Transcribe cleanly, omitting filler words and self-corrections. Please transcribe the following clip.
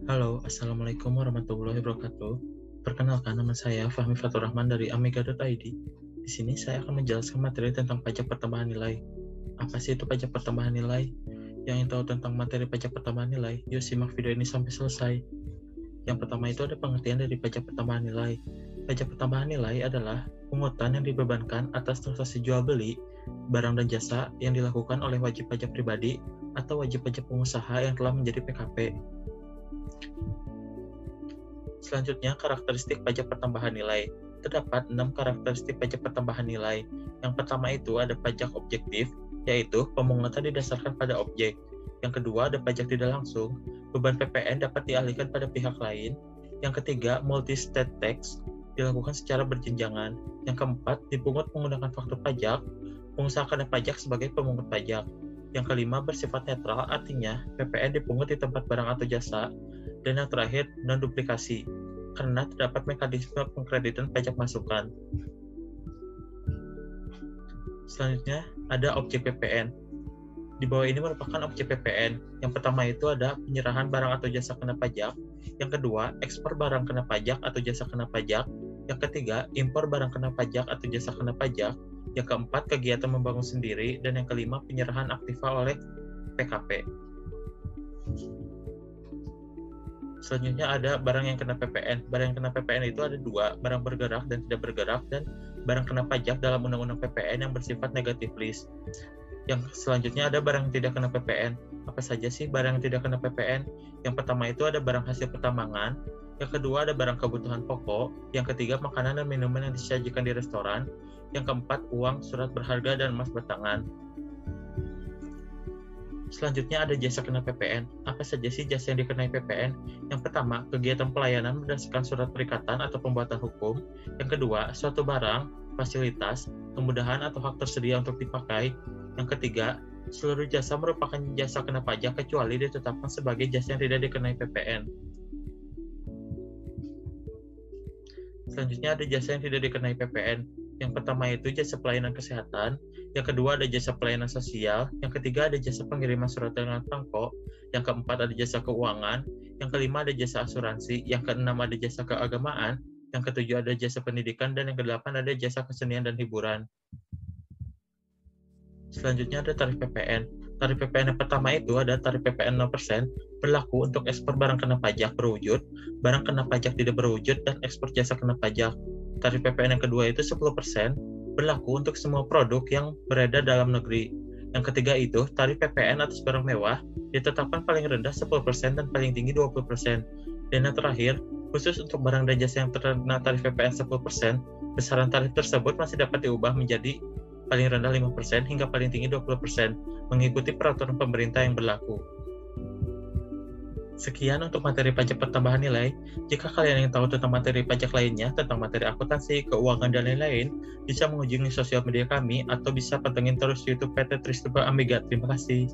Halo, Assalamualaikum warahmatullahi wabarakatuh. Perkenalkan, nama saya Fahmi Fatur Rahman dari Amiga.id. Di sini saya akan menjelaskan materi tentang pajak pertambahan nilai. Apa sih itu pajak pertambahan nilai? Yang ingin tahu tentang materi pajak pertambahan nilai, yuk simak video ini sampai selesai. Yang pertama itu ada pengertian dari pajak pertambahan nilai. Pajak pertambahan nilai adalah pungutan yang dibebankan atas transaksi jual beli, barang dan jasa yang dilakukan oleh wajib pajak pribadi atau wajib pajak pengusaha yang telah menjadi PKP. Selanjutnya, karakteristik pajak pertambahan nilai. Terdapat 6 karakteristik pajak pertambahan nilai. Yang pertama itu ada pajak objektif, yaitu pemungutan didasarkan pada objek. Yang kedua ada pajak tidak langsung, beban PPN dapat dialihkan pada pihak lain. Yang ketiga, multi-state tax, dilakukan secara berjenjangan. Yang keempat, dipungut menggunakan faktur pajak, pengusaha kena pajak sebagai pemungut pajak. Yang kelima, bersifat netral, artinya PPN dipungut di tempat barang atau jasa. Dan yang terakhir, non-duplikasi, karena terdapat mekanisme pengkreditan pajak masukan. Selanjutnya, ada objek PPN. Di bawah ini merupakan objek PPN. Yang pertama itu ada penyerahan barang atau jasa kena pajak. Yang kedua, ekspor barang kena pajak atau jasa kena pajak. Yang ketiga, impor barang kena pajak atau jasa kena pajak. Yang keempat, kegiatan membangun sendiri. Dan yang kelima, penyerahan aktiva oleh PKP. Selanjutnya ada barang yang kena PPN. Barang yang kena PPN itu ada dua, barang bergerak dan tidak bergerak, dan barang kena pajak dalam Undang-Undang PPN yang bersifat negatif list. Yang selanjutnya ada barang yang tidak kena PPN. Apa saja sih barang yang tidak kena PPN? Yang pertama itu ada barang hasil pertambangan. Yang kedua ada barang kebutuhan pokok. Yang ketiga makanan dan minuman yang disajikan di restoran. Yang keempat uang, surat berharga, dan emas batangan. Selanjutnya ada jasa kena PPN. Apa saja sih jasa yang dikenai PPN? Yang pertama, kegiatan pelayanan berdasarkan surat perikatan atau pembuatan hukum. Yang kedua, suatu barang, fasilitas, kemudahan atau hak tersedia untuk dipakai. Yang ketiga, seluruh jasa merupakan jasa kena pajak kecuali ditetapkan sebagai jasa yang tidak dikenai PPN. Selanjutnya ada jasa yang tidak dikenai PPN. Yang pertama itu jasa pelayanan kesehatan, yang kedua ada jasa pelayanan sosial, yang ketiga ada jasa pengiriman surat dengan perangko, yang keempat ada jasa keuangan, yang kelima ada jasa asuransi, yang keenam ada jasa keagamaan, yang ketujuh ada jasa pendidikan, dan yang kedelapan ada jasa kesenian dan hiburan. Selanjutnya ada tarif PPN. Tarif PPN yang pertama itu ada tarif PPN 0%, berlaku untuk ekspor barang kena pajak berwujud, barang kena pajak tidak berwujud, dan ekspor jasa kena pajak. Tarif PPN yang kedua itu 10%, berlaku untuk semua produk yang beredar dalam negeri. Yang ketiga itu, tarif PPN atas barang mewah ditetapkan paling rendah 10% dan paling tinggi 20%. Dan yang terakhir, khusus untuk barang dan jasa yang terkena tarif PPN 10%, besaran tarif tersebut masih dapat diubah menjadi paling rendah 5% hingga paling tinggi 20%, mengikuti peraturan pemerintah yang berlaku. Sekian untuk materi pajak pertambahan nilai. Jika kalian ingin tahu tentang materi pajak lainnya, tentang materi akuntansi, keuangan, dan lain-lain, bisa mengunjungi sosial media kami atau bisa pantengin terus YouTube PT Tristura Amiga. Terima kasih.